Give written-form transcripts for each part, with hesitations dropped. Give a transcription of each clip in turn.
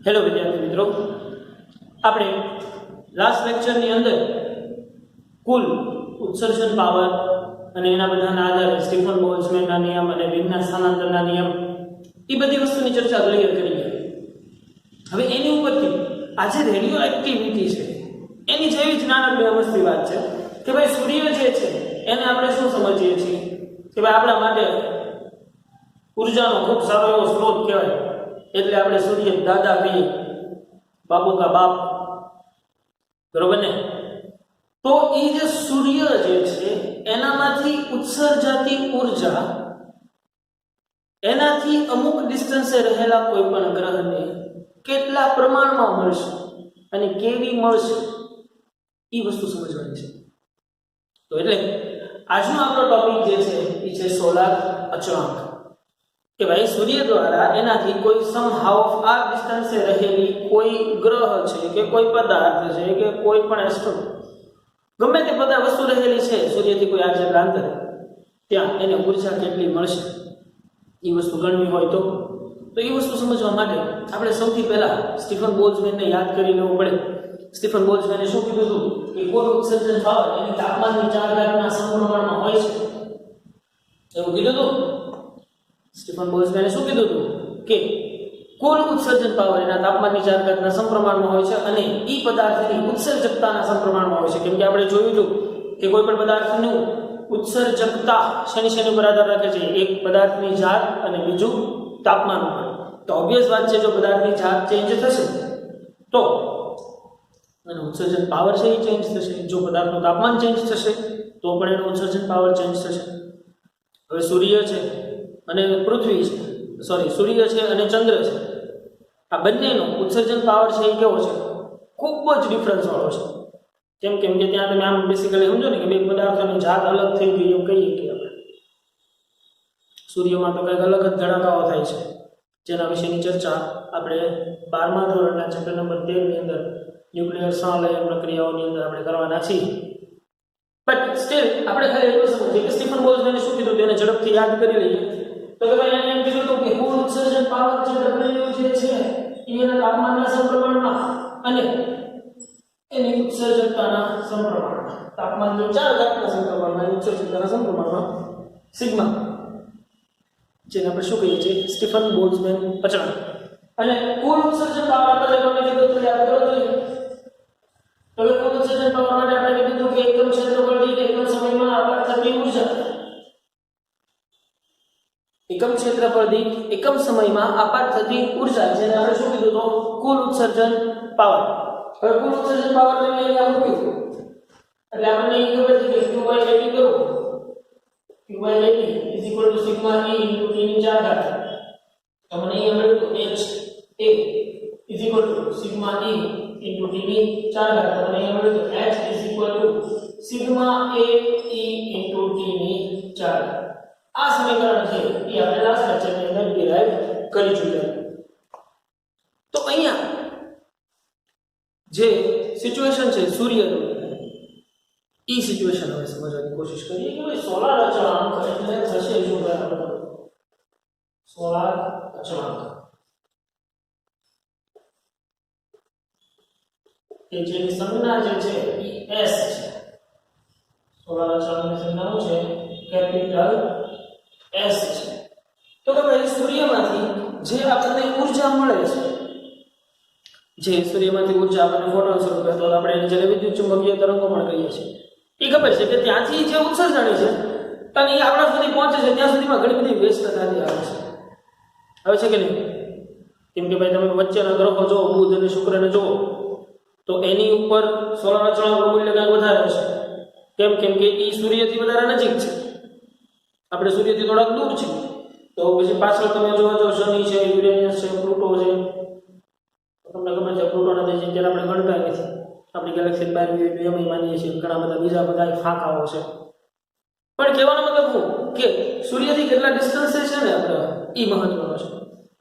Hello વિદ્યાર્થી મિત્રો, આપણે લાસ્ટ લેક્ચરની અંદર કુલ ઉત્સર્જન પાવર અને એના બધાના આધારે સ્ટીફન બોલ્ટ્ઝમેનના નિયમ અને વિનના સ્થાનાંતરના નિયમ એ બધી વસ્તુની ચર્ચા ક્લિયર કરી છે. હવે એની ઉપરથી આજે રેડિયો એક્ટિવિટી છે એની જેવી જ નાનકડી અમસ્તી વાત છે કે ભાઈ સૂર્ય જે છે એને આપણે શું સમજીએ છીએ કે ભાઈ આપણા માટે ઉર્જાનો ખૂબ સારો એવો સ્ત્રોત કહેવાય, એટલે આપણે સૂર્ય દાદા કહીએ, બાપુ કા બાપ, બરોબર ને? તો એ જે સૂર્ય જે છે એનામાંથી ઉત્સર્જાતી ઉર્જા એનાથી અમુક ડિસ્ટન્સે રહેલા કોઈ પણ ગ્રહને કેટલા પ્રમાણમાં મળશે અને કેવી મળશે એ વસ્તુ સમજવાની છે. તો એટલે આજનો આપણો ટોપિક જે છે એ છે સોલાર અચળાંક, કે ભાઈ સૂર્ય દ્વારા એનાથી કોઈ સમહાવ આ ડિસ્ટન્સે રહેલી કોઈ ગ્રહ છે કે કોઈ પદાર્થ છે કે કોઈ પણ એસ્ટ્રો ગમે તે પદાર્થ વસ્તુ રહેલી છે સૂર્યથી કોઈ આટલા અંતરે, ત્યાં એને ઉર્જા કેટલી મળશે એ વસ્તુ ગણવી હોય તો એ વસ્તુ સમજવા માટે આપણે સૌથી પહેલા સ્ટીફન બોલ્ટ્ઝમેનને યાદ કરી લેવું પડે. સ્ટીફન બોલ્ટ્ઝમેને શું કીધું હતું કે કુલ ઉત્સર્જન પાવર એની તાપમાનની 4 સમપ્રમાણમાં હોય છે, એવું કીધું હતું. સ્ટીફન બોલ્ટ્ઝમેને શું કીધું હતું કે કુલ ઉત્સર્જન પાવર એના તાપમાનની 4 સમપ્રમાણમાં હોય છે અને ઈ પદાર્થની ઉત્સર્જકતાના સમપ્રમાણમાં હોય છે. કેમ કે આપણે જોયું હતું કે કોઈ પણ પદાર્થનું ઉત્સર્જકતા શેની ઉપર આધાર રાખે છે? એક પદાર્થની જાત અને બીજું તાપમાન ઉપર. તો ઓબ્વિયસ વાત છે, જો પદાર્થની જાત ચેન્જ થશે તો એનો ઉત્સર્જન પાવર છે એ ચેન્જ થશે. જો પદાર્થનું તાપમાન ચેન્જ થશે તો પણ એનો ઉત્સર્જન પાવર ચેન્જ થશે. હવે સૂર્ય છે અને પૃથ્વી છે, સૂર્ય છે અને ચંદ્ર છે, આ બંનેનો ઉત્સર્જન પાવર છે એ કેવો છે? ખૂબ જ ડિફરન્સ વાળો છે. કેમ કે ત્યાં તમે આમ બેસિકલી સમજો ને કે બે પદાર્થોની જાત અલગ થઈ ગઈ એમ કહીએ કે આપણે સૂર્યમાં તો કંઈક અલગ જ ધડાકાઓ થાય છે, જેના વિશેની ચર્ચા આપણે 12મા ધોરણના ચેપ્ટર નંબર 13 ની અંદર ન્યુક્લિયર સંલયન પ્રક્રિયાઓની અંદર આપણે કરવાના છીએ. બટ સ્ટીલ આપણે ખાલી એટલું સમજીએ કે સ્ટીફન બોલ્ટ્ઝમેને શું કીધું તેને ઝડપથી યાદ કરી લઈએ. તો કે ભાઈ એને એમ કીધું હતું કે કુલ ઉત્સર્જન પાવર જે W જે છે એના તાપમાનના સમપ્રમાણમાં અને એની ઉત્સર્જકતાના સમપ્રમાણમાં, તાપમાન જો 4 સમપ્રમાણમાં, ઉત્સર્જકતાના સમપ્રમાણમાં સિગ્મા, જેને આપણે શું કહીએ છીએ? સ્ટીફન બોલ્ટ્ઝમેન અચળાંક. અને કુલ ઉત્સર્જન પાવર આપણે કોને કીધું તો યાદ કરો જોઈએ. તો કુલ ઉત્સર્જન પાવર માટે આપણે કીધું કે એકમ ક્ષેત્રફળ દીઠ એકમ સમયમાં આપત થતી ઉર્જા, એકમ ક્ષેત્રફળ દીઠ એકમ સમયમાં આપાત થતી ઉર્જા, જેને આપણે શું કીધું તો કુલ ઉત્સર્જન પાવર. હવે કુલ ઉત્સર્જન પાવર ને અહીંયા મૂક્યું એટલે આપણને એ ખબર છે કે Q/AT કરો, Q/AT = સિગ્મા E × T ની 4 ઘાત. તો મને અહીંયા મળ્યું H A = sigma E × T ની 4 ઘાત. તો મને અહીંયા મળ્યું H = sigma A E × T ની 4 ઘાત. આ સમીકરણ છે એ આપણે લાસ્ટ લેક્ચરની અંદર ડિરાઈવ કરી ચૂક્યા. તો અહીંયા જે સિચ્યુએશન છે સૂર્યનું, એ સિચ્યુએશન હવે સમજવાની કોશિશ કરીએ કે ભાઈ સોલાર અચળાંક એટલે થશે શું? બરાબર, સોલાર અચળાંક કે જેની સંજ્ઞા જે છે એ S છે. સોલાર અચળાંકની સંજ્ઞા શું છે? કેપિટલ S છે. તો કે ભાઈ સૂર્યમાંથી જે આપણને ઉર્જા મળે છે, જે સૂર્યમાંથી ઉર્જા આપણને ફોટોન સ્વરૂપે, તો આપણે જેને વિદ્યુત ચુંબકીય તરંગો પણ કહીએ છીએ, એ ખબર છે કે ત્યાંથી જે ઉત્સર્જણી છે અને એ આપણા સુધી પહોંચે છે ત્યાં સુધીમાં ઘણી બધી વેસ્ટ થતી આવે છે કે નહીં? કેમ કે ભાઈ તમે વચ્ચેના ગ્રહો જુઓ, બુધ અને શુક્રને જુઓ, તો એની ઉપર સોલાર અચળાંકનું મૂલ્ય કંઈક વધારે હશે. કેમ કે એ સૂર્યથી વધારે નજીક છે, આપણે સૂર્યથી થોડાક દૂર છે. તો પછી પાછળ તમે જોવા જાઓ, શનિ છે, યુરેનિયસ છે, પ્લુટો છે. તમને ખબર છે પ્લુટોના દેશ જ્યારે આપણે ગણતા નથી, આપણી ગેલેક્સી બહાર એમ માનીએ છીએ, ઘણા બધા બીજા બધા ફાંકાઓ છે. પણ કહેવાનો મતલબ શું કે સૂર્યથી કેટલા ડિસ્ટન્સે છે ને આપણે, એ મહત્વનો છે.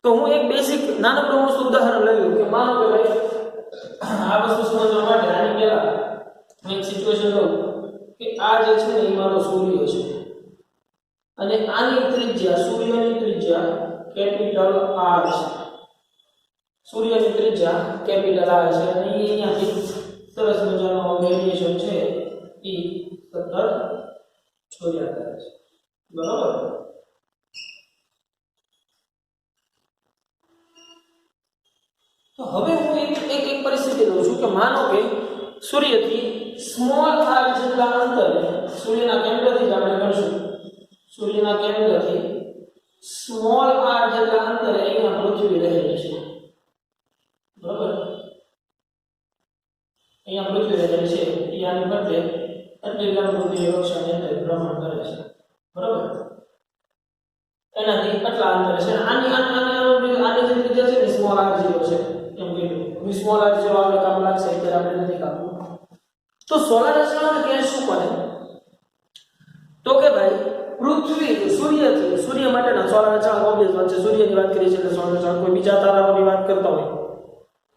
તો હું એક બેસિક નાનકડું વસ્તુ ઉદાહરણ લઈ લઉં કે માનો કે ભાઈ આ વસ્તુ સમજવા માટે આની પહેલા હું એક સિચ્યુએશન લઉં કે આ જે છે ને એ મારો સૂર્ય છે અને આની ત્રિજ્યા, સૂર્યની ત્રિજ્યા કેપિટલ આર છે, સૂર્યની ત્રિજ્યા કેપિટલ આર છે અને અહીંયાથી સરસ મજાનો રેડિયેશન છે એ સતત છોડ્યા કરે છે, બરાબર। તો હવે હું એક પરિસ્થિતિ લઉં છું કે માનો કે સૂર્યથી સ્મોલ આર જેટલા અંતરે, સૂર્યના કેન્દ્રથી જ આપણે ગણશું, સૂર્યના કેન્દ્રથી સ્મોલ આર જેટલા અંતરે અહીંયા પૃથ્વી રહેલી છે, બરાબર। અહીંયા પૃથ્વી રહેલી છે એ આની ફરતે આટલી લંબરૂપી કક્ષાની અંદર ભ્રમણ કરે છે, બરાબર। એનાથી આટલા અંતરે છે, આની જે ત્રિજ્યા છે ને સ્મોલ આર જેવો છે એમ કીધું, સ્મોલ આર જેવો આપણે કામ લાગશે અત્યારે આપણે નથી કામનું। તો સોલાર અચળાંક કે શું કરે તો કે ભાઈ પૃથ્વી સૂર્યથી, સૂર્ય માટેના સોલાર અચળાંક ઓબ્વિયસ વાત છે, સૂર્યની વાત કરી છે એટલે સોલાર અચળાંક, કોઈ બીજા તારાઓની વાત કરતા હોય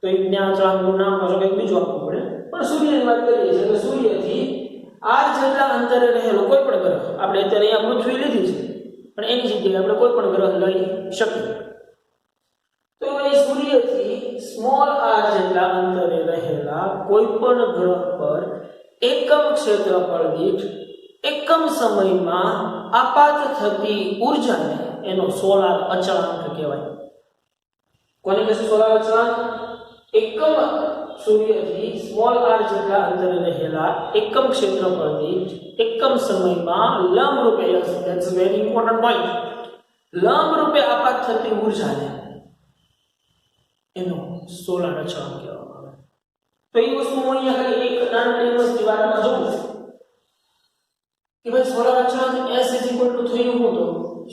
તો એ જ્ઞાન અચળાંકનું નામ પાછું કંઈક બીજું આપવું પડે, પણ સૂર્યની વાત કરીએ છીએ એટલે સૂર્યથી આર જેટલા અંતરે રહેલો કોઈ પણ ગ્રહ, આપણે અત્યારે અહીંયા પૃથ્વી લીધી છે પણ એની જગ્યાએ આપણે કોઈ પણ ગ્રહ લઈ શકીએ, તો એ સૂર્યથી સ્મોલ આર જેટલા અંતરે રહેલા કોઈ પણ ગ્રહ પર એકમ ક્ષેત્રફળ દીઠ એકમ સમયમાં આપાત થતી ઊર્જાને એનો સોલાર અચળાંક કહેવાય। કોને કહેશે સોલાર અચળાંક? એકમ સૂર્યથી સ્મોલ આર જેટલા અંતરે રહેલા એકમ ક્ષેત્રફળ દીઠ એકમ સમયમાં લંબ રૂપે, ધેટ્સ વેરી ઇમ્પોર્ટન્ટ પોઈન્ટ, લંબ રૂપે આપાત થતી ઊર્જાને એનો સોલાર અચળાંક કહેવામાં આવે। તો એ વસ્તુ હું અહીંયા ખાલી એક નાનકડી વસ્તુ વાતમાં જોઉં કે ભાઈ સોલાર અચળાંક S થયું હું, તો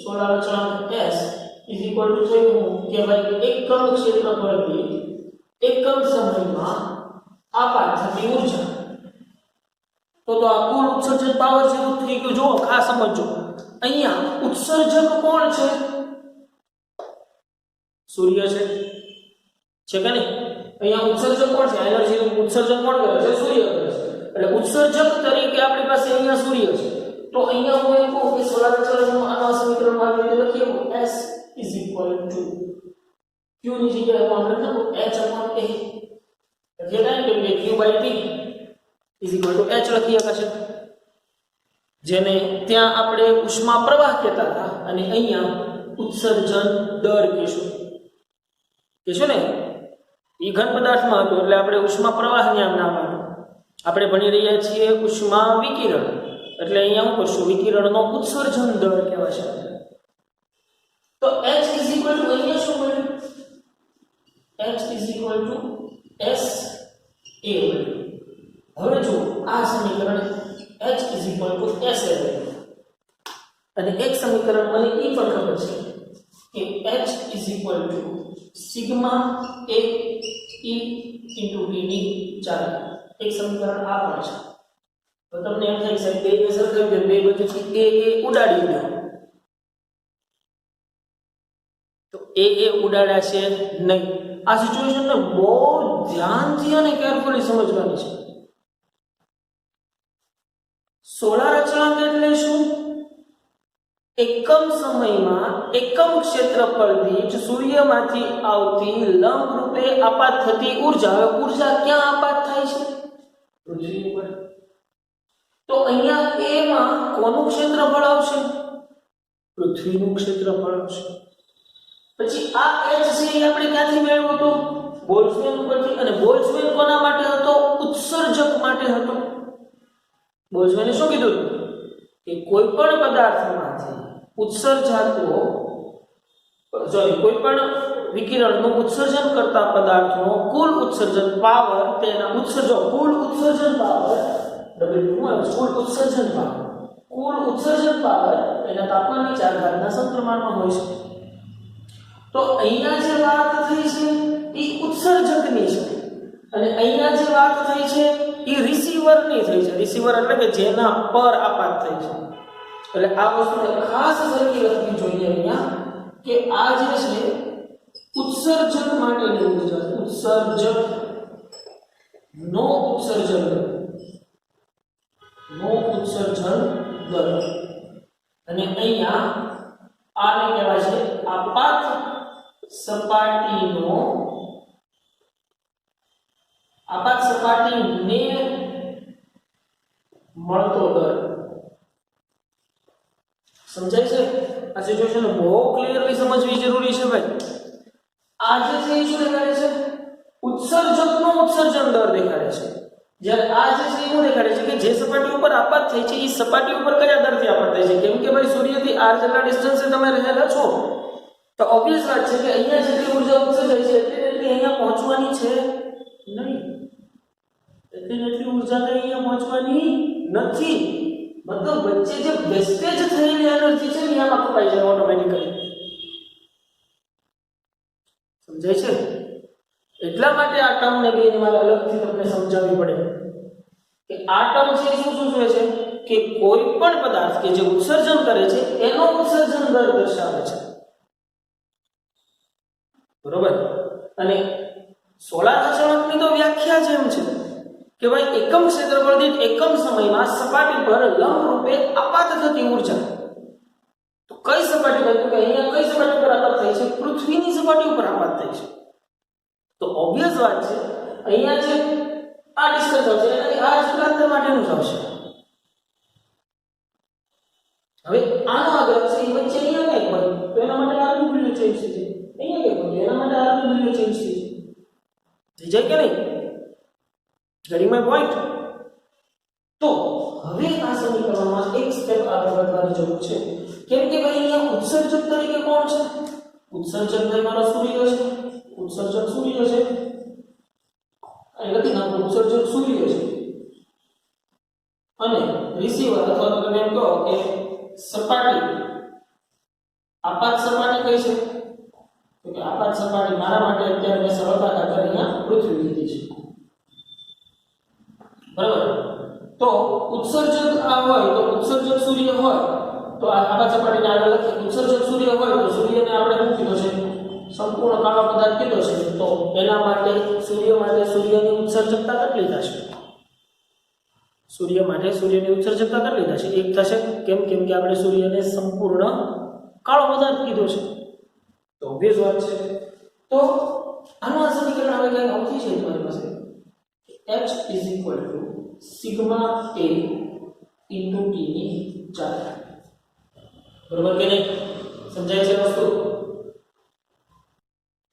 સોલાર અચળાંક S થયું કે ભાઈ એકમ ક્ષેત્રફળ દીઠ એકમ સમયમાં આપાત થતી ઊર્જા, તો આ કુલ ઉત્સર્જન પાવર જેવું થઈ ગયું। જો ખાસ સમજો, અહીંયા ઉત્સર્જક કોણ છે? સૂર્ય છે કે નહીં? અહીંયા ઉત્સર્જક કોણ છે? એનર્જી ઉત્સર્જન કોણ કરે છે? સૂર્ય કરે છે। એટલે ઉત્સર્જક તરીકે આપણી પાસે અહીંયા સૂર્ય છે, તો અહીંયા હું એમ કહું કે સોલાર અચળાંકનું આના સમીકરણમાં આવી રીતે લખીએ S Q ની જગ્યાએ આપણે લખો H/A, એટલે કાંઈ કેમ કે Q/T H લખી શકાશે, જેને ત્યાં આપણે ઉષ્મા પ્રવાહ કહેતા હતા અને અહીંયા ઉત્સર્જન દર કહીશું ને, એ ઘન પદાર્થમાં હતું એટલે આપણે ઉષ્મા પ્રવાહની આમ નામ આપ્યું। આપણે ભણી રહ્યા છીએ ઉષ્મા વિકિરણ, એટલે અહીંયા હું કરશું વિકિરણનો ઉત્સર્જન દર કહેવાશે। તો H અહીંયા શું મળ્યું? H SA। હવે જો આ સમીકરણ H SA અને એક સમીકરણ મને એ પણ ખબર છે કે H sigma A E into V ની 4, એક સમીકરણ આ પણ છે। તો તમને એમ થાય છે બે સરખાવી દે, બે બાજુથી A ઉડાડી દો, તો A ઉડાડ્યા છે નહીં। આ સિચ્યુએશનને બહુ ધ્યાનથી અને કેરફુલી સમજવાની છે। સોલાર અચળાંક એટલે શું? એકમ સમયમાં એકમ ક્ષેત્રફળ દીઠ સૂર્યમાંથી આવતી લંબ રૂપે આપાત થતી ઊર્જા। હવે ઊર્જા ક્યાં આપાત થાય છે? પૃથ્વી ઉપર। તો અહીંયા A માં કોનું ક્ષેત્રફળ આવશે? પૃથ્વીનું ક્ષેત્રફળ આવશે। પછી આ H છે આપણે ક્યાંથી મેળવ્યો હતો? બોલ્ટ્ઝમેન ઉપરથી, અને બોલ્ટ્ઝમેન કોના માટે હતો? ઉત્સર્જક માટે હતો। બોલ્ટ્ઝમેને શું કીધું કે કોઈ પણ પદાર્થમાંથી ઉત્સર્જાતો કોઈ પણ વિકિરણનું ઉત્સર્જન કરતા પદાર્થનો કુલ ઉત્સર્જન પાવર, તેના કુલ ઉત્સર્જન પાવર એના તાપમાનની 4 ઘાતના સમપ્રમાણમાં હોય છે। તો અહીંયા જે વાત થઈ છે એ ઉત્સર્જકની છે અને અહીંયા જે વાત થઈ છે એ રિસીવરની થઈ છે। રિસીવર એટલે કે જેના પર આપાત થઈ છે। એટલે આ વસ્તુને ખાસ સરખી લખવી જોઈએ અહીંયા કે આ જે છે ઉત્સર્જક માટેની ઊર્જા, ઉત્સર્જક નો ઉત્સર્જન દર, અને અહીંયા આને કહેવાય છે આપાત સપાટીનો આપાત સપાટીને મળતો દર સમજાય છે? આ સિચ્યુએશન બહુ ક્લિયરલી સમજવી જરૂરી છે ભાઈ. આ જે છે એ શું દેખાડે છે? ઉત્સર્જકનો ઉત્સર્જન દર દેખાડે છે. જ્યારે આ જે છે એવું દેખાડે છે કે જે સપાટી ઉપર આપાત થઈ છે એ સપાટી ઉપર કયા દરથી આપાત થાય છે. કેમ કે ભાઈ સૂર્યથી r જેટલા ડિસ્ટન્સે તમે રહેલા છો તો ઓબ્વિયસ વાત છે કે અહીંયા જેટલી ઉર્જા ઉત્સર્જાય છે એટલી અહીંયા પહોંચવાની છે નહીં. એટલી ઉર્જા અહીંયા પહોંચવાની નથી. મતલબ વચ્ચે જે વેસ્ટેજ થયેલી એનર્જી છે એમાં કપાઈ જાય ઓટોમેટિકલી. સમજાય છે? એટલા માટે આ ટર્મ ને બે મારે અલગથી તમને સમજાવવી પડે કે આ ટર્મ છે શું સૂચવે છે કે કોઈ પણ પદાર્થ કે જે ઉત્સર્જન કરે છે એનો ઉત્સર્જન દર દર્શાવે છે. બરોબર? અને સોલારસણકની તો વ્યાખ્યા જ એમ છે કે ભાઈ એકમ ક્ષેત્રફળ દીઠ એકમ સમયમાં સપાટી પર લંબ રૂપે આપાત થતી ઊર્જા. તો કઈ સપાટી પર? તો કે અહીંયા કઈ સપાટી પર આપાત થાય છે? પૃથ્વીની સપાટી ઉપર આપાત થાય છે. તો ઓબ્વિયસ વાત છે અહીંયા જે આ ડિસ્ટન્સ આવશે એનાથી આ જેટલા અંતર માટેનું જ આવશે. હવે આનો આગળ છે એ વચ્ચે અહીંયા કઈ હોય તો એના માટે r નું વેલ્યુ ચેન્જ થઈ જાય. અહીંયા કઈ હોય એના માટે r નું વેલ્યુ ચેન્જ થઈ જાય કે નહીં? getting my point? તો હવે આ સમીકરણમાં એક સ્ટેપ આગળ વધવાની જરૂર છે. કેમ કે ભાઈ અહીંયા ઉત્સર્જક તરીકે કોણ છે? ઉત્સર્જક ભાઈ મારો સૂર્ય છે. ઉત્સર્જક સૂર્ય છે. અહીં લખી નાખો ઉત્સર્જક સૂર્ય છે. અને રિસીવર અથવા તો તમે એમ કહો કે સપાટી આપાત સપાટી કઈ છે? તો કે આપાત સપાટી મારા માટે અત્યારે મેં સરળતા ખાતર અહીંયા પૃથ્વી લીધી છે. બરાબર? તો ઉત્સર્જક આ હોય તો ઉત્સર્જક સૂર્ય હોય તો આ આપાત સપાટીને આગળ લખીએ. ઉત્સર્જક સૂર્ય હોય તો સૂર્યને આપણે શું કીધું છે? સંપૂર્ણ કાળો પદાર્થ કીધો છે. તો એના માટે સૂર્યની ઉત્સર્જકતા કેટલી થશે? સૂર્ય માટે સૂર્યની ઉત્સર્જકતા કેટલી થશે? 1 થશે. કેમ કે આપણે સૂર્યને સંપૂર્ણ કાળો પદાર્થ કીધો છે. તો ઓબ્વિયસ વાત છે. તો આનું આ સમીકરણ હવે કંઈક આવું થઈ છે તમારી પાસે h sigma a into t ની 4. બરોબર કે નહીં? સમજાય છે વસ્તુ?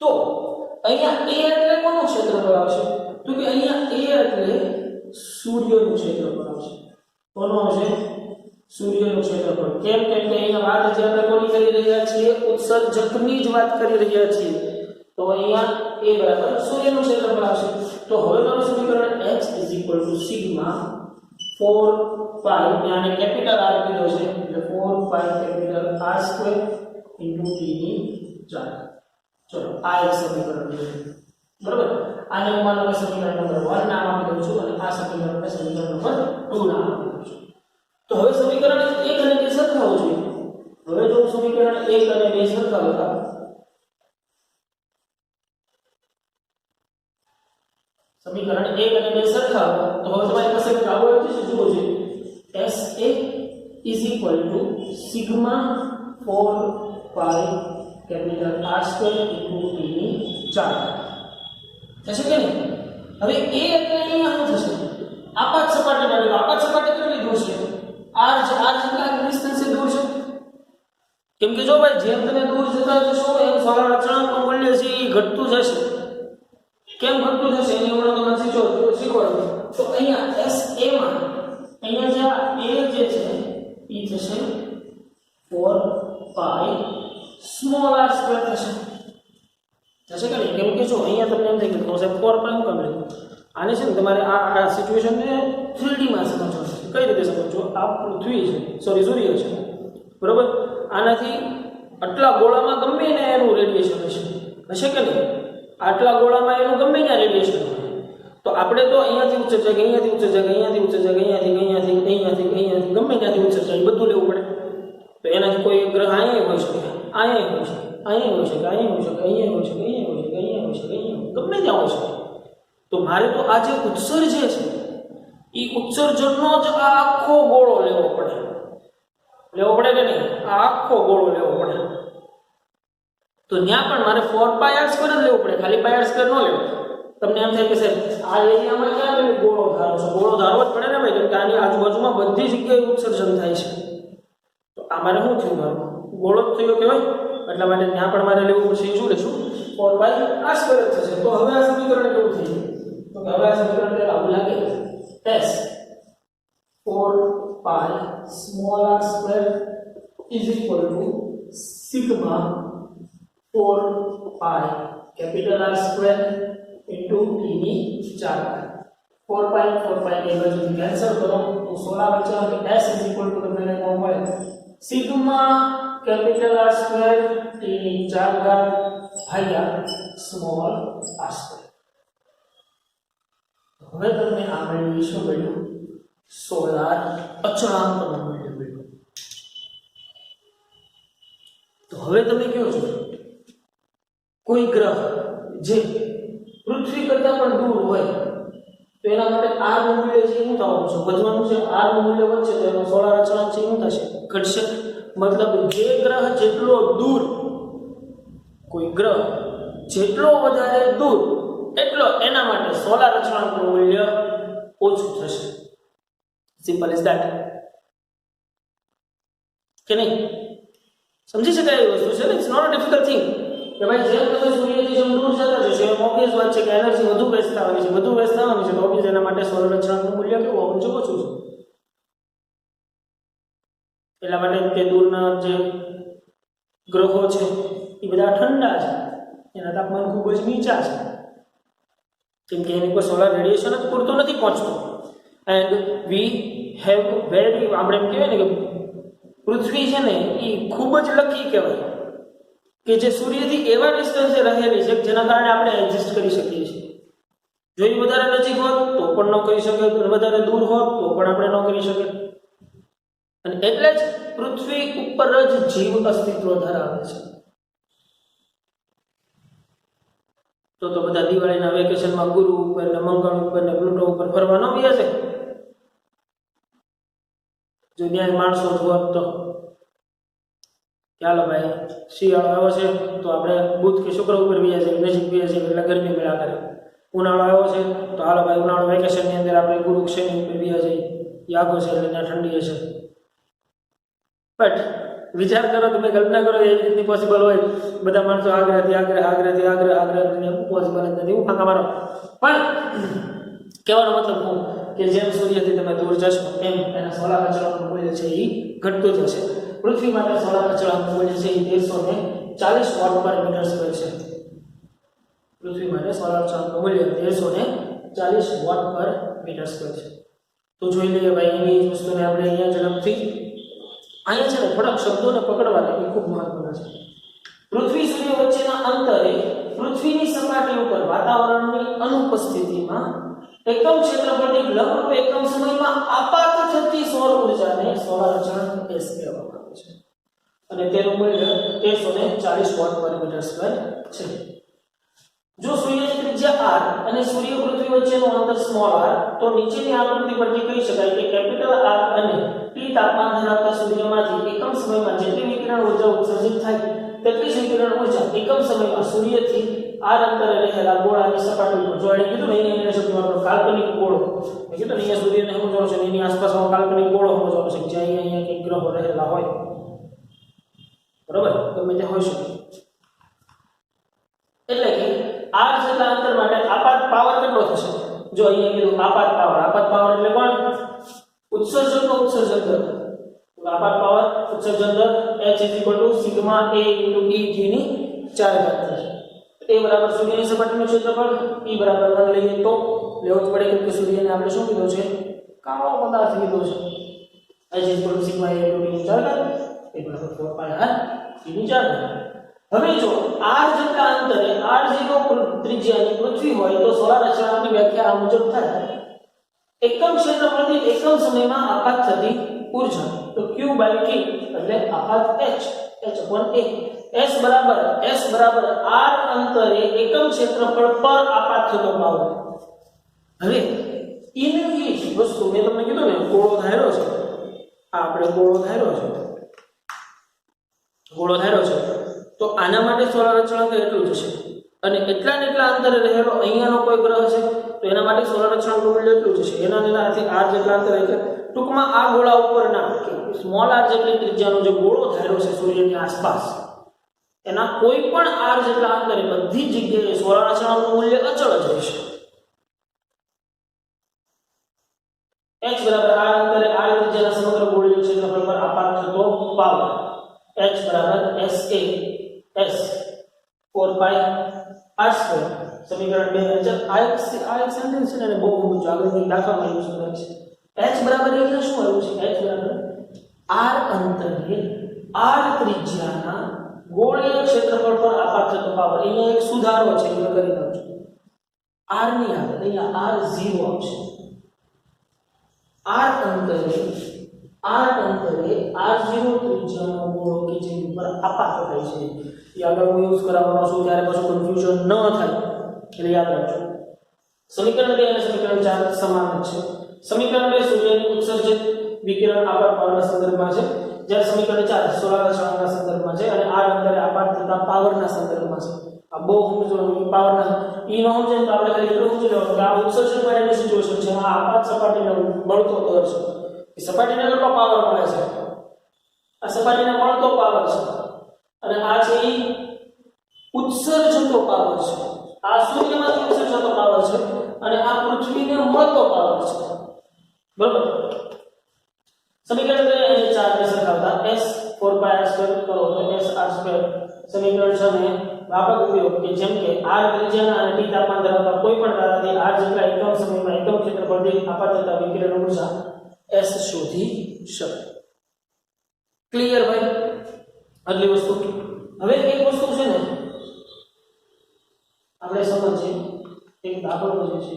તો અહીંયા a એટલે કોનું ક્ષેત્રફળ આવશે? તો કે અહીંયા a એટલે સૂર્યનું ક્ષેત્રફળ આવશે. કોનું આવશે? સૂર્યનું ક્ષેત્રફળ. કેમ કે અહીંયા વાત જે આપણે કોની કરી રહ્યા છીએ? ઉત્સર્જકની જ વાત કરી રહ્યા છીએ. તો અહીંયા a બરાબર સૂર્યનું ક્ષેત્રફળ આવશે. તો હવે મારું સમીકરણ h sigma 4 pi અને કેપિટલ R કીધો છે એટલે 4 pi capital R square into t ની 4. ચલો આ એક સમીકરણ છે. બરાબર? આને હું માનો કે સમીકરણ નંબર 1 નામ આપી દઉં છું અને આ સમીકરણને સમીકરણ નંબર 2 નામ આપી દઉં છું. તો હવે સમીકરણ 1 અને 2 સરખાવવું જોઈએ. હવે જો સમીકરણ 1 અને 2 સરખાવતા સમીકરણ 1 અને 2 સરખાવો તો હવે તમારી પાસે પ્રોબેબિલિટી શું જુઓ છે? SA sigma 4 pi capital R square into t ની 4 થશે કે નહીં? હવે a એટલે અહીંયા શું થશે? આપાત સપાટી માટે. આપાત સપાટી કેટલી દૂર છે? r જેટલા ડિસ્ટન્સે દૂર છે. કેમ કે જો ભાઈ જેમ તમે દૂર જતા જશો એમ સોલાર અચળાંકનું મૂલ્ય છે એ ઘટતું જશે. કેમ ઘટતું જશે એની હમણાં તમે શીખવાડો. તો અહીંયા SA માં અહીંયા જે a જે છે એ થશે 4 pi સ્મોલ r સ્ક્વેર થશે. થશે કે નહીં? કેમ કે જો અહીંયા તમને એમ થાય કે તો સાહેબ 4 pi હું કામ લીધું? આને છે ને તમારે આ સિચ્યુએશનને 3D માં સમજવાનું છે. કઈ રીતે સમજજો? આ પૃથ્વી છે, સોરી સૂર્ય છે. બરોબર? આનાથી આટલા ગોળામાં ગમે ને એનું રેડિયેશન હશે કે નહીં? આટલા ગોળામાં એનું ગમે ત્યાં રેડિયેશન હોય. તો આપણે તો અહીંયાથી ઉત્સર્જક, અહીંયાથી ઉત્સર્જક, અહીંયાથી ઉત્સર્જક, અહીંયાથી ગમે ત્યાંથી ઉત્સર્જક બધું લેવું પડે. તો એનાથી કોઈ ગ્રહ અહીંયા હોઈ શકે, અહીંયા હોઈ શકે, અહીંયા હોઈ શકે, અહીંયા હોઈ શકે, અહીંયા હોઈ શકે, અહીંયા હોઈ શકે, અહીંયા હોઈ શકે, અહીંયા ગમે ત્યાં હોઈ શકે. તો મારે તો આ જે ઉત્સર્જે છે એ ઉત્સર્જનનો જ આ આખો ગોળો લેવો પડે કે નહીં? આ આખો ગોળો લેવો પડે. તો ત્યાં પણ મારે 4πr² જ લેવું પડે, ખાલી πr² ન લેવું. તમને એમ થાય કે સાહેબ આ એરિયામાં ક્યાં તમે ગોળો ધારો છો? ગોળો ધારવો જ પડે ને ભાઈ, કેમ કે આની આજુબાજુમાં બધી જગ્યાએ ઉત્સર્જન થાય છે. તો આ મારે શું થયું? મારું ગોળો જ થયો કહેવાય. એટલા માટે ત્યાં પણ મારે લેવું પડશે. શું લેશું? 4πr² થશે. તો હવે આ સમીકરણ કેવું થઈ ગયું? તો કે હવે આ સમીકરણ આવું લાગે s 4πr² is equal to sigma 4π capital R² into t ની 4 4π એ બાજુ કેન્સલ કરો તો 16 બચે અને s is equal to તમને કોણ મળે? sigma capital R² t ની 4 ભાગ્યા સ્મોલ r². હવે તમને આ મેળવી શું મળ્યું? સોલાર અચળાંકનું મૂલ્ય મળ્યું. તો હવે તમે કહો છો કોઈ ગ્રહ જે પૃથ્વી કરતા પણ દૂર હોય તો એના માટે r નું મૂલ્ય છે શું થવાનું છે? વધવાનું છે. r નું મૂલ્ય વધશે તો એનો સોલાર અચળાંક છે શું થશે? ઘટશે. મતલબ જે ગ્રહ જેટલો દૂર, કોઈ ગ્રહ જેટલો વધારે દૂર એટલો એના માટે સોલાર અચળાંકનું મૂલ્ય ઓછું થશે. Simple is that. કે નહીં? સમજી શકાય એવી વસ્તુ છે ને. It's not a difficult thing કે ભાઈ જેમ તમે સૂર્યથી જેમ દૂર જતા જશો એમ ઓબ્વિયસ વાત છે કે એનર્જી વધુ વેસ્ટ થવાની છે. વધુ વેસ્ટ થવાની છે તો ઓબ્વિયસ એના માટે સોલાર અચળાંકનું મૂલ્ય કેવું હોવું જોઈએ? ઓછું છે. એટલા માટે તે દૂરના જે ગ્રહો છે એ બધા ઠંડા છે, એના તાપમાન ખૂબ જ નીચા છે, કેમ કે એની પર સોલાર રેડિયેશન જ પૂરતું નથી પહોંચતું. એન્ડ વી હેવ વેરી, આપણે એમ કહેવાય ને કે પૃથ્વી છે ને એ ખૂબ જ લકી કહેવાય કે જે સૂર્યથી એવા ડિસ્ટન્સે રહેલી છે જેના કારણે આપણે એક્ઝિસ્ટ કરી શકીએ છીએ. જો એ વધારે નજીક હોત તો પણ ન કરી શકે, વધારે દૂર હોત તો પણ આપણે ન કરી શકીએ. અને એટલે જ પૃથ્વી ઉપર જ જીવ અસ્તિત્વ ધરાવે છે. તો બધા દિવાળીના વેકેશનમાં ગુરુ ઉપર ને મંગળ ઉપર ને પ્લુટો ઉપર ફરવા ન ગયા છે? જો ત્યાં માણસો જ હોત તો ચાલો ભાઈ શિયાળો આવ્યો છે તો આપણે બુધ કે શુક્ર ઉપર વ્યા જઈએ, નજીક વ્યા જઈએ એટલે ગરમી મળ્યા કરે. ઉનાળો આવ્યો છે તો હાલો ભાઈ ઉનાળો વેકેશનની અંદર આપણે ગુરુ શનિ ઉપર વ્યા જઈએ, યાગો છે એટલે ત્યાં ઠંડી હશે. બટ વિચાર કરો, તમે કલ્પના કરો એવી રીતની પોસિબલ હોય? બધા માણસો આગ્રાથી પોસિબલ જ નથી. હું ફાંકા મારો. પણ કહેવાનો મતલબ હું કે જેમ સૂર્યથી તમે દૂર જશો એમ એના સોલાર અચળાંકનું મૂલ્ય છે એ ઘટતું જશે. પૃથ્વી માટે સોલાર અચળાંકનું મૂલ્ય છે એ 1340 વોટ પર મીટર સ્ક્વેર છે. પૃથ્વી માટે સોલાર અચળાંકનું મૂલ્ય 1340 વોટ પર મીટર સ્ક્વેર છે. તો જોઈ લઈએ ભાઈ એની વસ્તુને આપણે અહીંયા ઝડપથી અહીંયા છે ને થોડાક શબ્દોને પકડવાના એ ખૂબ મહત્વના છે. પૃથ્વી સૂર્ય વચ્ચેના અંતરે પૃથ્વીની સપાટી ઉપર વાતાવરણની અનુપસ્થિતિમાં એકમ ક્ષેત્રફળની લંબરૂપ એકમ સમયમાં આપાત થતી સૌર ઊર્જાને સોલાર અચળાંક S કહેવામાં આવે છે. અને તેનું મૂલ્ય 1340 વોટ પર મીટર સ્ક્વેર છે. જો સૂર્યની ત્રિજ્યા r અને સૂર્ય પૃથ્વી વચ્ચેનું અંતર સ્મોલ r, તો નીચેની આકૃતિ પરથી કહી શકાય કે કેપિટલ R અને T તાપમાન ધરાવતા સૂર્યમાંથી એકમ સમયમાં જેટલી વિકિરણ ઊર્જા ઉત્સર્જિત થાય તેટલી જ વિકિરણ ઊર્જા એકમ સમયમાં સૂર્યથી r અંતરે રહેલા ગોળાની સપાટી પર, જો એને કીધું ને એને શબ્દમાં કાલ્પનિક ગોળો, મેં કીધું ને અહીંયા સૂર્યને સમજવાનો છે, એની આસપાસનો કાલ્પનિક ગોળો સમજવાનો છે જ્યાં અહીંયા કંઈક ગ્રહો રહેલા હોય, બરોબર? ગમે તે હોઈ શકે. એટલે કે r જેટલા અંતર માટે આપાત પાવર કેટલો થશે? જો અહીંયા કીધું આપાત પાવર એટલે કોણ? ઉત્સર્જનનો ઉત્સર્જન દર. આપાત પાવર ઉત્સર્જન દર h સિગ્મા a × e ની 4 ઘાત થશે. a બરાબર સૂર્યની સપાટીનું ક્ષેત્રફળ, e બરાબર 1 લઈએ તો લેવો જ પડે કેમ કે સૂર્યને આપણે શું કીધું છે? કાળો પદાર્થ કીધો છે. h સિગ્મા a × e ની 4 ઘાત, એ બરાબર 4πr e ની 4 ઘાત. હવે જો r જેટલા અંતરે r0 ત્રિજ્યાની પૃથ્વી હોય તો સોલાર અચળાંકની વ્યાખ્યા આ મુજબ થાય: એકમ ક્ષેત્રફળથી એકમ સમયમાં આપાત થતી ઊર્જા, તો q/t એટલે આપાત h/a. s બરાબર r અંતરે એકમ ક્ષેત્રફળ પર આપાત થતો પાવર. હવે ઇની વસ્તુ મેં તમને કીધું ને ગોળો ધાર્યો છે, આ આપણે ગોળો ધાર્યો છે. તો આના માટે સોલાર અચળાંક એટલું જ છે અને એટલા ને એટલા અંતરે રહેલો અહીંયાનો કોઈ ગ્રહ છે તો એના માટે સોલાર અચળાંકનું મૂલ્ય એટલું જ છે એના લીધે r જેટલા અંતરે એટલે ટૂંકમાં આ ગોળા ઉપરના સ્મોલ r જેટલી ત્રિજ્યાનો જે ગોળો ધાર્યો છે સૂર્યની આસપાસ એના કોઈ પણ r જેટલા અંતરે બધી જગ્યાએ સોલાર અચળાંકનું મૂલ્ય અચળ જ રહેશે h બરાબર r અંતરે r ત્રિજ્યાના સમગ્ર ગોળીય ક્ષેત્રફળ પર આપાત થતો પાવર h બરાબર sa s 4 pi r2 સમીકરણ 2 આ એક સેન્ટેન્સ છે ને બહુ ઊંચું આગળની દાખલામાં યુઝ કરે છે h બરાબર એટલે શું આવ્યું છે h બરાબર r અંતરે r ત્રિજ્યાના ગોળીય ક્ષેત્રફળ પર આપાત થતો પાવર અહીંયા એક સુધારો છે એ કરી દઉં છું r ની આગળ અહીંયા r 0 આવશે r અંતરે r0 ત્રિજ્યાનો ગોળો કે જે ઉપર આપાત થાય છે એ આગળ હું યુઝ કરાવવાનો છું ત્યારે પછી કન્ફ્યુઝન ન થાય એટલે યાદ રાખજો સમીકરણ 2 અને સમીકરણ 4 સમાન છે સમીકરણ 2 સૂર્યની ઉત્સર્જિત વિકિરણ આપાત પાવરના સંદર્ભમાં છે જ્યારે સમીકરણ 4 સોલાર અચળાંકના સંદર્ભમાં છે અને r અંતરે આપાત થતા પાવરના સંદર્ભમાં છે આ બહુ સમજવાનું પાવરના ઈ નો સમજે તો આપણે ખાલી એટલું સમજી લેવાનું કે આ ઉત્સર્જન માટેની સિચ્યુએશન છે આ આપાત સપાટીને મળતો દર છે એ સપાટીને કેટલો પાવર મળે છે આ સપાટીને મળતો પાવર છે અને આ છે ઈ ઉત્સર્જતો પાવર છે આ સૂર્યમાંથી ઉત્સર્જતો પાવર છે અને આ પૃથ્વીને મળતો પાવર છે બરાબર સમીકરણ 2 અને 4 ને સરખાવતા s 4 pi r2 કરો તો s r2 સમીકરણ 6 ને વ્યાપક ઉપયોગ કે જેમ કે r ત્રિજ્યાના અને t તાપમાન ધરાવતા કોઈ પણ તારાથી r જેટલા એકમ સમયમાં એકમ ક્ષેત્રફળ દીઠ આપાત થતા વિકિરણ ઊર્જા s શોધી શકાય ક્લિયર ભાઈ આટલી વસ્તુ હવે એક વસ્તુ છે ને આપણે સમજીએ એક દાખલો છે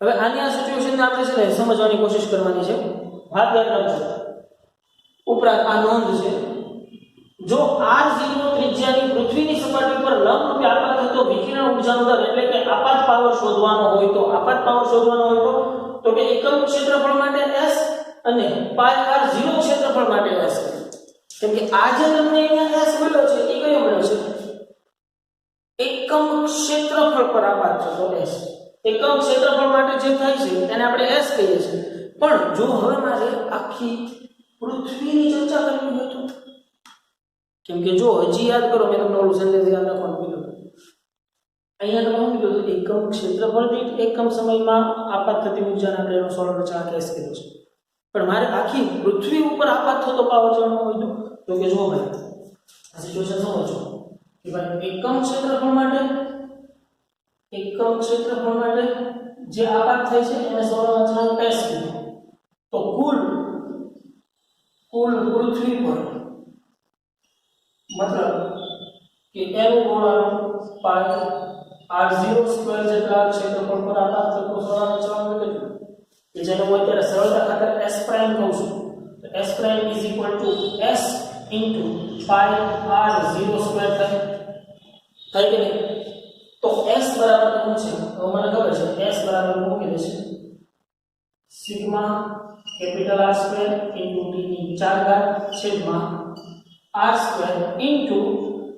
હવે આની આ સિચ્યુએશનને આપણે છે ને સમજવાની કોશિશ કરવાની છે વાત યાદ રાખજો ઉપરાંત આ નોંધ છે જો r0 ત્રિજ્યાની પૃથ્વીની સપાટી પર લંબરૂપે આપાત થતો વિકિરણ ઊર્જાનો દર એટલે કે આપાત પાવર શોધવાનો હોય તો કે એકમ ક્ષેત્રફળ માટે s અને પાઇ r0 ક્ષેત્રફળ માટે s કેમ કે આ જે તમને અહીંયા s મળ્યો છે એ કયો મળ્યો છે એકમ ક્ષેત્રફળ પર આપાત થતો s એકમ ક્ષેત્રફળ માટે જે થાય છે એને આપણે s કહીએ છીએ પણ જો હવે મારે આખી પૃથ્વીની ચર્ચા કરવી હોય તો કેમ કે જો હજી યાદ કરો મેં તમને ઓલું સેન્ટેન્સ યાદ રાખવાનું કીધું અહીંયા તમે શું કીધું એકમ ક્ષેત્રફળ દીઠ એકમ સમયમાં આપાત થતી ઊર્જાને આપણે એનો સોલાર અચળાંક s કીધું છે પણ મારે આખી પૃથ્વી ઉપર આપાત થતો પાવર જાણવો હોય તો કે જો ભાઈ આ સિચ્યુએશન સમજો કે ભાઈ એકમ ક્ષેત્રફળ માટે જે આપાત થાય છે એને સોલાર અચળાંક s કીધું તો કુલ પૃથ્વી પર मतलब कि l गुणा पाई r0 स्क्वायर જેટલા ક્ષેત્રફળ પર આપાત થતો સોલાર અચળાંક કેટલું કે જેને હું અત્યારે સરળતા ખાતર s પ્રાઇમ કહું છું તો s પ્રાઇમ s પાઈ r0 સ્ક્વાયર થાય કે નહીં તો s બરાબર શું છે તો મને ખબર છે s બરાબર શું કીધું છે sigma capital r square t ની 4 ઘાત છેદમાં r square into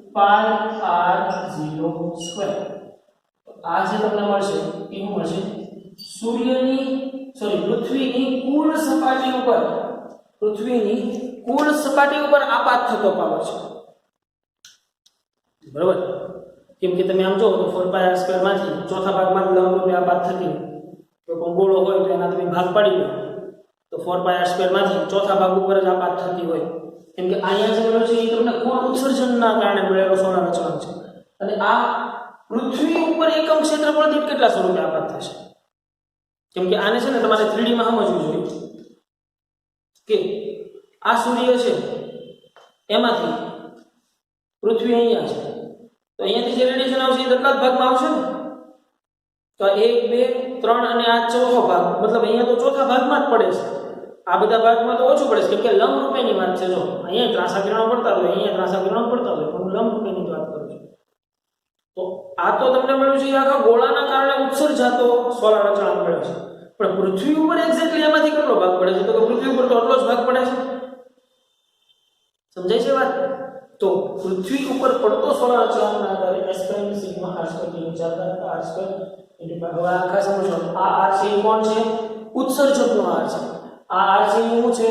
pi r0 square તો આ જે તમને મળશે એ શું મળશે પૃથ્વીની કુલ સપાટી ઉપર આપાત થતો પાવર છે બરાબર કેમ કે તમે આમ જો તો 4 pi r square માંથી ચોથા ભાગમાં લંબરૂપે આપાત થતી તો ગોળો હોય તો એના તમે ભાગ પાડી લો તો 4 pi r square માંથી ચોથા ભાગ ઉપર જ આપાત થતી હોય કેમ કે અહીંયા જે મળ્યો છે એ તમને કોણ ઉત્સર્જનના કારણે મળેલો સોલાર અચળાંક છે અને આ પૃથ્વી ઉપર એકમ ક્ષેત્રફળ દીઠ કેટલા સ્વરૂપે આપાત થશે કેમ કે આને છે ને તમારે 3D માં સમજવું જોઈએ કે આ સૂર્ય છે એમાંથી પૃથ્વી અહીંયા છે તો અહીંયાથી જે રેડિયેશન આવશે એ દત્તાત ભાગમાં આવશે ને તો 1 2 3 અને આ ચોથો ભાગ મતલબ અહીંયા તો ચોથા ભાગમાં જ પડે છે આ બધા ભાગમાં તો ઓછું પડે છે કેમ કે લંબરૂપેની વાત છે જો અહીંયા ત્રાંસા કિરણો પડતા હોય અહીંયા ત્રાંસા કિરણો પડતા હોય હું લંબરૂપેની વાત કરું છું તો આ તો તમને મળ્યું છે આખા ગોળાના કારણે ઉત્સર્જાતો સોલાર અચળાંક મળ્યો છે પણ પૃથ્વી ઉપર એક્ઝેક્ટલી એમાંથી કેટલો ભાગ પડે છે તો કે પૃથ્વી ઉપર તો આટલો જ ભાગ પડે છે સમજાય છે વાત તો પૃથ્વી ઉપર પડતો સોલાર અચળાંકના આધારે s prime sigma r square ની વિચાર કરતા r સ્ક્વેર ઇન્ટુ હવે આ ખાસ સમજો આ r છે કોણ છે ઉત્સર્જકનો r છે આ r છે શું છે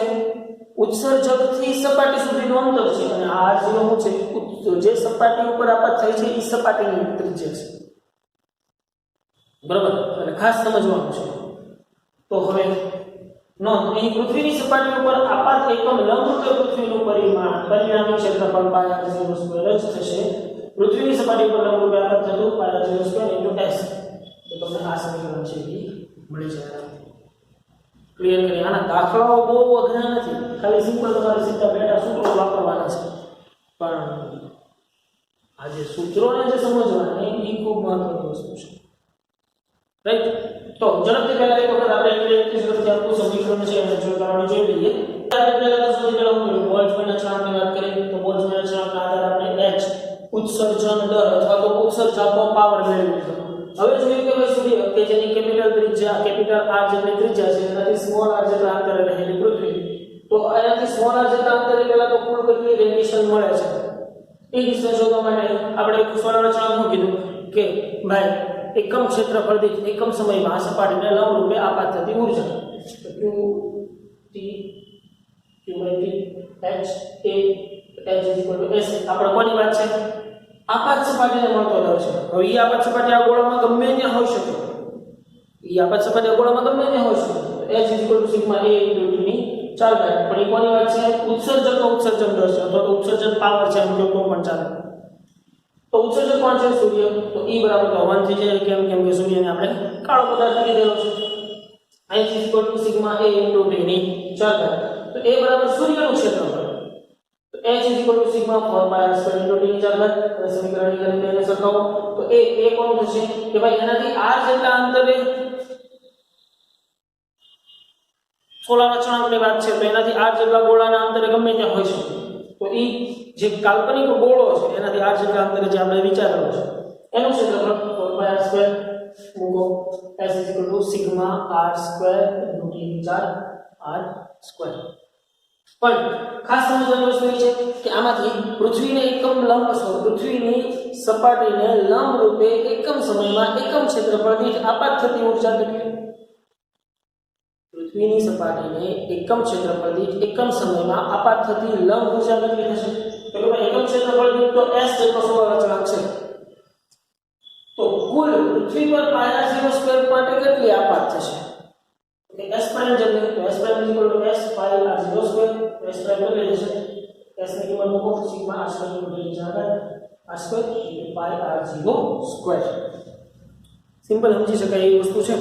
ઉત્સર્જક થી સપાટી સુધીનું અંતર છે અને આ r0 શું છે જે સપાટી ઉપર આપાત થાય છે એ સપાટીની ત્રિજ્યા છે બરાબર એટલે ખાસ સમજવાનું છે તો હવે નોંધ અહીં પૃથ્વીની સપાટી ઉપર આપાત એકમ લંબરૂપે પૃથ્વીનું પરિણામી ક્ષેત્રફળ πr0² જ થશે પૃથ્વીની સપાટી પર લંબરૂપે આપાત થતું πr0² s તો તમને આ સમીકરણ છે એ મળી જાય ક્લિયર કરી આના દાખલાઓ બહુ અઘરા નથી ખાલી સિમ્પલ તમારે સીધા બેટા સૂત્રો વાપરવાના છે પણ આ જે સૂત્રોને જે સમજવાના એ ખૂબ મહત્વની વસ્તુ છે રાઈટ તો ઝડપથી પહેલા એક વખત આપણે ઇલેક્ટ્રિસિટી આપનું સમીકરણ છે એને જોડાવાનું જોઈ લઈએ આપણે પહેલા તો સૌથી પહેલા હું બોલ્ટ્ઝમેન અચળાંકની વાત કરીએ તો બોલ્ટ્ઝમેન અચળાંકના આધારે આપણે h ઉત્સર્જન દર અથવા તો ઉત્સર્જકનો પાવર મેળવીશું હવે જોઈએ કે ભાઈ સૂર્ય કે જેની કેપિટલ ત્રિજ્યા કેપિટલ r જેટલી ત્રિજ્યા છે એનાથી સ્મોલ r જેટલા અંતરે રહેલી પૃથ્વી તો આનાથી સ્મોલ r જેટલા અંતરે પહેલા તો કુલ કેટલી રેડિયેશન મળે છે એ ડિસ્ટન્સ શોધવા માટે આપણે સોલાર અચળાંકનું કીધું કે ભાઈ એકમ ક્ષેત્રફળ દીઠ એકમ સમયમાં સપાટીને લંબરૂપે આપાત થતી ઊર્જા q t h s આપણે કોની વાત છે આપાત સપાટીને મળતો દર છે હવે એ આપાત સપાટી આ ગોળામાં ગમે ત્યાં હોઈ શકે એ આપાત સપાટી આ ગોળામાં ગમે ત્યાં હોઈ શકે h સિગ્મા a × t ની 4 ઘાત પણ એ કોની વાત છે ઉત્સર્જકનો ઉત્સર્જન દર છે અથવા તો ઉત્સર્જન પાવર છે એમ જો પણ ચાલે તો ઉત્સર્જક કોણ છે સૂર્ય તો e બરાબર તો 1 થઈ જાય કેમ કે સૂર્યને આપણે કાળો પદાર્થ લીધેલો છે h સિગ્મા a × t ની 4 ઘાત તો a બરાબર સૂર્યનું ક્ષેત્રફળ તો h સિગ્મા 4πr² × t ની 4 ઘાત અને સમીકરણ કરીને તેને સરખાવો તો a કોણ થશે કે ભાઈ એનાથી r જેટલા અંતરે સોલાર અચળાંકની વાત છે તો એનાથી r જેટલા ગોળાના અંતરે ગમે ત્યાં હોઈ શકે તો એ જે કાલ્પનિક ગોળો છે એનાથી r જેટલા અંતરે જે આપણે વિચારેલો છે એનું ક્ષેત્રફળ 4πr² મૂકો s સિગ્મા r² × t ની 4 r². પણ ખાસ સમજવાની વસ્તુ એ છે કે આમાંથી પૃથ્વીને એકમ લંબ પૃથ્વીની સપાટીને લંબ રૂપે એકમ સમયમાં એકમ ક્ષેત્રફળ દીઠ આપાત થતી ઊર્જા કેટલી પૃથ્વીની સપાટીને એકમ ક્ષેત્રફળ દીઠ એકમ સમયમાં આપાત થતી લંબ ઊર્જા કેટલી થશે તો કે એકમ ક્ષેત્રફળ દીઠ તો s જેટલો સોલાર અચળાંક છે તો કુલ પૃથ્વી પર πr0² માટે કેટલી આપાત થશે s પ્રાઇમ જલ્દી તો s prime s πr0² s prime બદલી જશે s ની કિંમત મૂકો સિગ્મા r² × t ની 4 r² સિમ્પલ સમજી શકાય એવી વસ્તુ છે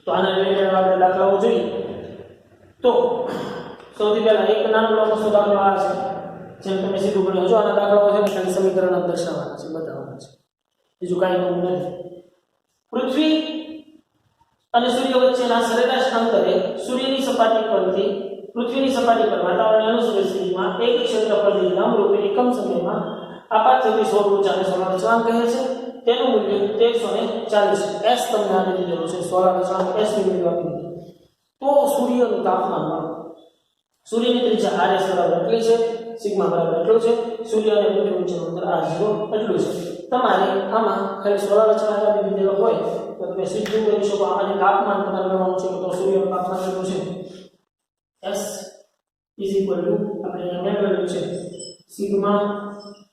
તો આના રિલેટેડ આપણે દાખલાઓ જોઈએ તો સૌથી પહેલા એક નાનો મસ્તો દાખલો આ છે જેમ તમે સીધું ભણ્યો છો આના દાખલાઓ છે ને ખાલી સમીકરણ દર્શાવવાના છે બતાવવાના છે બીજું કાંઈ નવું નથી પૃથ્વી અને સૂર્ય વચ્ચેના સરેરાશ અંતરે સૂર્યની સપાટી પરથી પૃથ્વીની સપાટી પર વાતાવરણની અનુસરી સ્થિતિમાં એક ક્ષેત્રફળની લંબરૂપે એકમ સમયમાં આપાત થતી સૌર ઊર્જાને સોલાર અચળાંક કહે છે તેનું મૂલ્ય 1340 s તમને આપી દીધેલું છે સોલાર અચળાંક s ની વેલ્યુ આપી દીધી તો સૂર્યનું તાપમાન સૂર્યની ત્રિજ્યા rs બરાબર એટલી છે સિગ્મા બરાબર એટલું છે સૂર્ય અને પૃથ્વી વચ્ચેનું અંતર r0 એટલું છે તમારે આમાં ખાલી સોલાર અચળાંક આપી દીધેલો હોય તો તમે સીધું કરી શકો આમાંથી તાપમાન તમારે ગણવાનું છે તો સૂર્યનું તાપમાન કેટલું છે s આપણે અહીંયા મેળવેલું છે સિગ્મા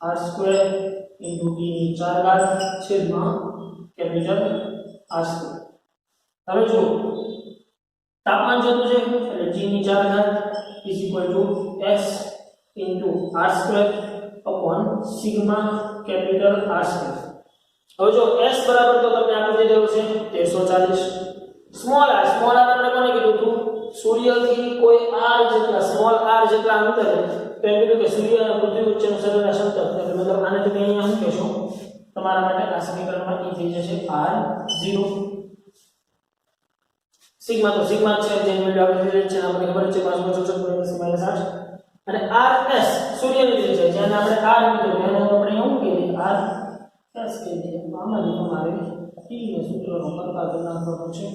r² × t ની 4 ઘાત છેદમાં કેપિટલ r². હવે જો તાપમાન જોતું છે એટલે g ની 4 ઘાત s × r² sigma capital r². હવે જો s બરાબર તો તમને આપી દીધેલું છે 1340 સ્મોલ r આપણે કોને કીધું હતું સૂર્યથી કોઈ r જેટલા સ્મોલ r જેટલા અંતરે તો એમ કીધું કે સૂર્ય અને પૃથ્વી વચ્ચેનું સરેરાશ અંતર એટલે મતલબ આને તમે અહીંયા શું કહેશો તમારા માટે આ સમીકરણમાં e થઈ જશે r0 સિગ્મા તો સિગ્મા છે જેની વેલ્યુ આપણે લીધી છે આપણે ખબર છે 564 - 8 અને rs સૂર્યની ત્રિજ્યા જેને આપણે r કીધું એને આપણે એવું કહીએ rs કહીએ આમાં તમારે t ને સૂત્રનો કરતા નાખવાનો છે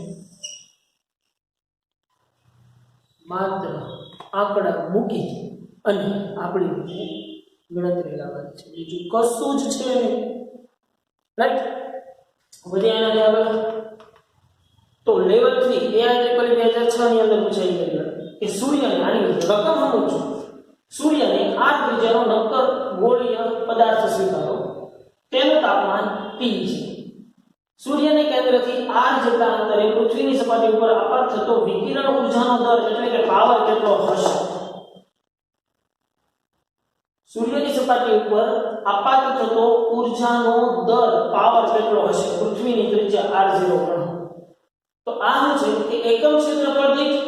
માત્ર આંકડા મૂકી અને આપણી ગણતરી લાવવાની છે, બીજું કશું જ છે નહીં, રાઈટ. વધી એનાથી આગળ તો લેવલ 3 AIEEE 2006 ની અંદર પૂછાઈ ગયેલું કે સૂર્યને આની રકમ સમજો. સૂર્યને આ ત્રિજ્યાનો નક્કર ગોળીય પદાર્થ સ્વીકારો, તેનું તાપમાન T છે. સૂર્યને કેન્દ્રથી r જેટલા અંતરે પૃથ્વીની સપાટી ઉપર આપાત થતો વિકિરણ ઊર્જાનો દર એટલે કે પાવર કેટલો હશે? સૂર્યની સપાટી ઉપર આપાત થતો ઊર્જાનો દર પાવર કેટલો હશે? પૃથ્વીની ત્રિજ્યા r0 ગણો. તો આ શું છે કે એકમ ક્ષેત્રફળ દીઠ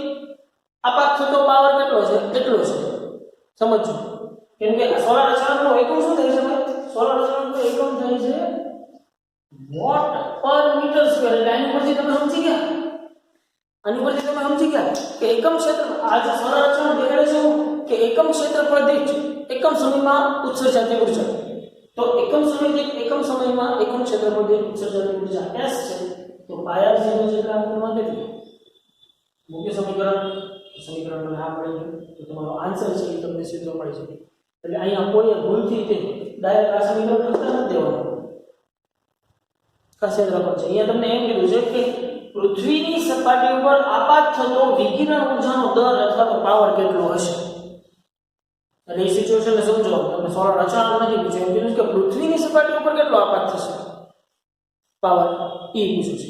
આપાત થતો પાવર કેટલો છે? એટલો છે. સમજો, કેમ કે સોલાર અચાનકનો એકમ શું થાય છે ભાઈ? સોલાર અચાનકનો એકમ થાય છે વોટ પર મીટર સ્ક્વેર. એટલે આની પરથી તમે સમજી ગયા, આની પરથી તમે સમજી ગયા કે એકમ ક્ષેત્ર આ જે સોલાર અચાનક દેખાડે છે કે એકમ ક્ષેત્રફળ દીઠ એકમ સમયમાં ઉત્સર્જાતી ઊર્જા. તો એકમ સમય દીઠ એકમ સમયમાં એકમ ક્ષેત્રફળ દીઠ ઉત્સર્જાતી ઊર્જા S છે. તો પાયર 0 જેટલા અંતરમાં કેટલી? મુખ્ય સમીકરણ મને આ મળી ગયું. તો તમારો આન્સર છે એ તમને સીધો મળી શકે. એટલે અહીંયા કોઈ ભૂલથી તે ડાયરેક્ટ આ સમીકરણ લખતા નથી દેવાનું. ખાસ યાદ રાખો છે. અહીંયા તમને એમ કીધું છે કે પૃથ્વીની સપાટી ઉપર આપાત થતો વિકિરણ ઊર્જાનો દર અથવા તો પાવર કેટલો હશે. અને એ સિચ્યુએશનને સમજો. તમને સોલાર અચાનક નથી પૂછ્યું, એમ કીધું કે પૃથ્વીની સપાટી ઉપર કેટલો આપાત થશે પાવર, એ પૂછ્યું છે.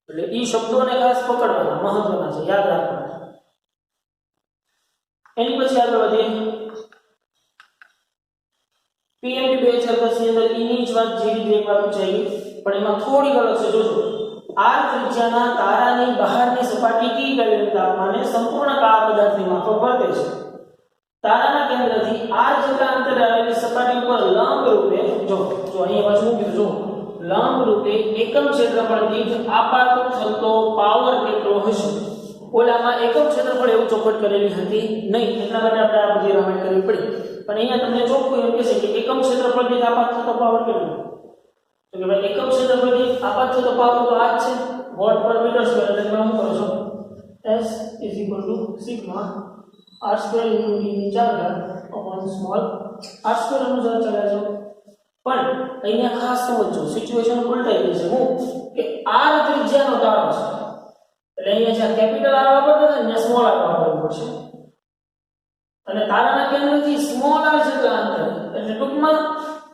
એટલે એ શબ્દોને ખાસ પકડવાના, મહત્વના છે, યાદ રાખવાના. એની પછી આગળ વધીએ. PMT 2010 ની અંદર એની જ વાત જેવી એક વાત પૂછાઈ ગઈ, પણ એમાં થોડી ગલત છે. જોજો, r ત્રિજ્યાના તારાની બહારની સપાટી T કેલ્વિન તાપમાને સંપૂર્ણ કાળા પદાર્થની માફક વર્તે છે. તારાના કેન્દ્રથી r જેટલા અંતરે આવેલી સપાટી ઉપર લંબ રૂપે જો અહીંયા પાછું મૂક્યું, જો લંબ રૂપે એકમ ક્ષેત્રફળ દીઠ આપાત થતો પાવર કેટલો હશે? ઓલામાં એકમ ક્ષેત્રફળ એવું ચોખવટ કરેલી હતી નહીં, એટલા માટે આપણે આ બધી રામાયણ કરવી પડી. પણ અહીંયા તમને ચોખ્ખું એમ કહેશે કે એકમ ક્ષેત્રફળ દીઠ આપાત થતો પાવર કેટલો? તો કે ભાઈ એકમ ક્ષેત્રફળ દીઠ આપાત થતો પાવર તો આ જ છે, વોટ પર મીટર સ્ક્વેર. એટલે તમે શું કરો છો? S sigma r² × d⁴ small r² અનુસાર ચાલે છે. પણ અહીંયા ખાસ સમજો, સિચ્યુએશન ઉલટાઈ ગઈ છે. હું કે r ત્રિજ્યાનો તારો છે, એટલે અહીંયા જ્યાં કેપિટલ R વાપરતા હતા ત્યાં સ્મોલ r વાપરવું પડશે. અને તારાના કેન્દ્રથી સ્મોલ r જેટલા અંતર, એટલે ટૂંકમાં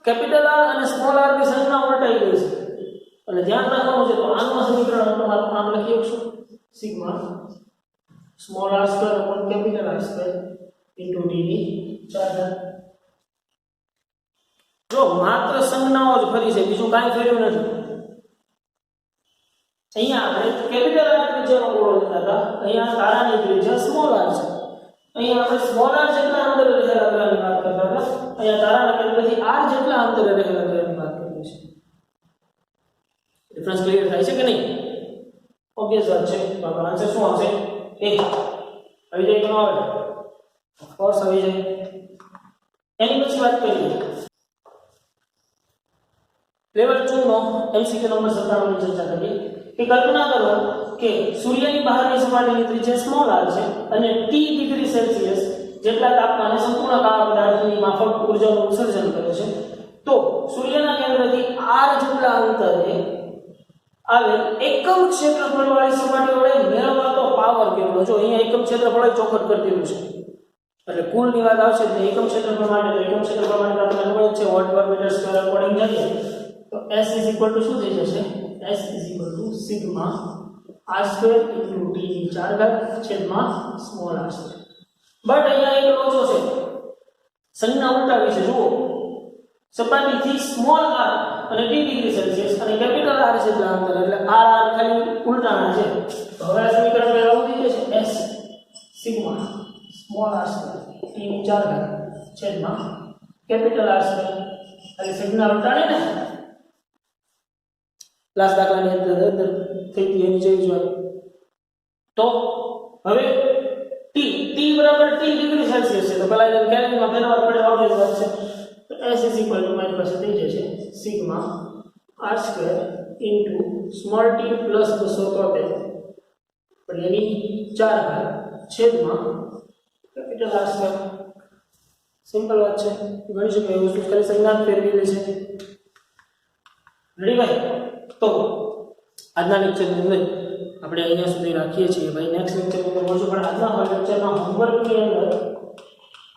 કેપિટલ R અને સ્મોલ r ની સંજ્ઞા ઉલટાઈ ગઈ છે. એટલે ધ્યાન રાખવાનું છે. તો આનું સમીકરણ તમારે આમ લખી શકશો, sigma small r² capital R² d⁴. જો માત્ર સંજ્ઞાઓ જ ફરી છે, બીજું કાંઈ ફેર્યું નથી. અહીંયા આપણે કેપિટલ R ત્રિજ્યાનો ગોળો લીધા હતા, અહીંયા તારાની ત્રિજ્યા સ્મોલ r છે. અહીંયા આપણે સ્મોલ r જેટલા અંતરે રહેલા ગ્રહની વાત કરતા હતા, અહીંયા તારાના કેન્દ્રથી r જેટલા અંતરે રહેલા ગ્રહની વાત કરીએ છીએ. ડિફરન્સ ક્લિયર થાય છે કે નહીં? ઓબ્વિયસ વાત છે. તો આપણો આન્સર શું આવશે? A. આવી જાય કે ન આવે? ઓફકોર્સ આવી જાય. એની પછી વાત કરીએ લેવલ 2 નો MCQ નંબર 57 ની ચર્ચા કરીએ કે કલ્પના કરો કે સૂર્યની બહારની સપાટીની ત્રિજ્યા સ્મોલ r છે અને T ડિગ્રી સેલ્સિયસ જેટલા તાપમાને સંપૂર્ણ કાળા પદાર્થની માફક ઊર્જાનું ઉત્સર્જન કરે છે. તો સૂર્યના કેન્દ્રથી r જેટલા અંતરે આવેલ એકમ ક્ષેત્રફળવાળી સપાટી વડે મેળવાતો પાવર કેટલો? જો અહીંયા એકમ ક્ષેત્રફળ ચોખવટ કરી દીધું છે, એટલે કુલની વાત આવશે એટલે એકમ ક્ષેત્રફળ માટે તો એકમ ક્ષેત્રફળ માટે આપણે ખબર છે વોટ પર મીટર સ્ક્વેર અકોર્ડિંગ કરીએ તો S શું થઈ જશે? S sigma r² × d⁴ small r². But અહીંયા એક લોચો છે, સંજ્ઞા ઉલટાવી છે. જુઓ, સપાટીથી સ્મોલ r અને T ડિગ્રી સેલ્સિયસ અને કેપિટલ R જેટલા અંતર, એટલે r ખાલી ઉલટાના છે. તો હવે આ સમીકરણ પહેલા આવું થઈ જશે S sigma small r² d⁴ capital R². એટલે સંજ્ઞા ઉલટાણી ને ક્લાસ દાખલાની અંદર થઈ હતી એની જેવી જ વાત. તો હવે T બરાબર T ડિગ્રી સેલ્સિયસ છે, તો પહેલા એને કેલ્વિનમાં ફેરવવા પડે, ઓબ્વિયસ વાત છે. તો S મારી પાસે થઈ જશે sigma r² × small t plus 273 પણ એની 4 કેપિટલ R². સિમ્પલ વાત છે, ગણી શકાય એવું વસ્તુ ખાલી સંજ્ઞા ફેરવી લે છે. રેડી ભાઈ? તો આજના લેક્ચરની અંદર આપણે અહીંયા સુધી રાખીએ છીએ ભાઈ. નેક્સ્ટ લેક્ચરની અંદર મળશું, પણ આજના લેક્ચરના હોમવર્કની અંદર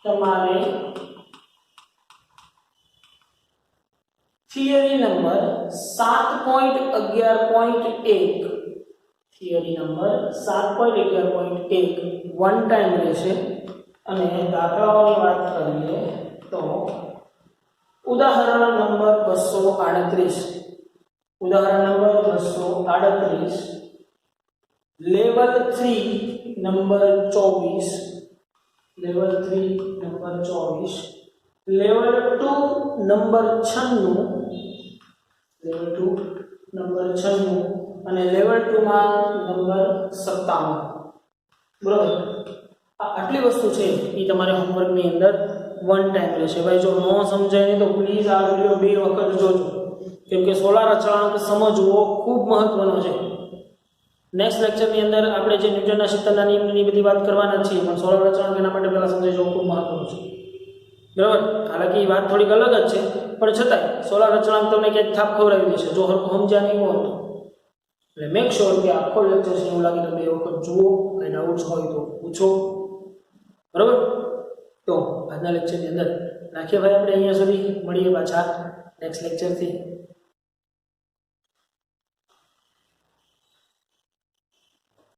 તમારે theory number 7.11.1 theory number 7.11.1 one time રહેશે. અને દાખલાઓની વાત કરીએ તો ઉદાહરણ નંબર 238, ઉદાહરણ number 238, level 3 number 24, level 3 number 24, level 2 number 96, level 2 number 96 અને લેવલ 2 માં નંબર 57. બરાબર? આટલી વસ્તુ છે એ તમારે હોમવર્કની અંદર વન ટાઈમ રહેશે ભાઈ. જો ન સમજાય નહીં તો પ્લીઝ આ વિડીયો 2 વખત જોજો, કેમ કે સોલાર અચળાંક સમજવો ખૂબ મહત્વનો છે. નેક્સ્ટ લેક્ચરની અંદર આપણે જે ન્યૂટનના ક્ષેત્રના નિયમની બધી વાત કરવાના છીએ, પણ સોલાર અચળાંક એના માટે પહેલાં સમજાઈ જવું ખૂબ મહત્વનું છે. બરાબર? હાલાકી વાત થોડીક અલગ જ છે, પણ છતાંય સોલાર અચળાંક તમને ક્યાંક થાપ ખવડાવી દેશે જો હરખું સમજ્યા નહીં હોય તો. એટલે મેક શ્યોર કે આખો લેક્ચર છે એવું લાગે તો 2 વખત જુઓ, કંઈ ડાઉટ્સ હોય તો પૂછો. બરાબર? તો આજના લેક્ચરની અંદર રાખીએ ભાઈ આપણે અહીંયા સુધી. મળીએ પાછા નેક્સ્ટ લેક્ચરથી.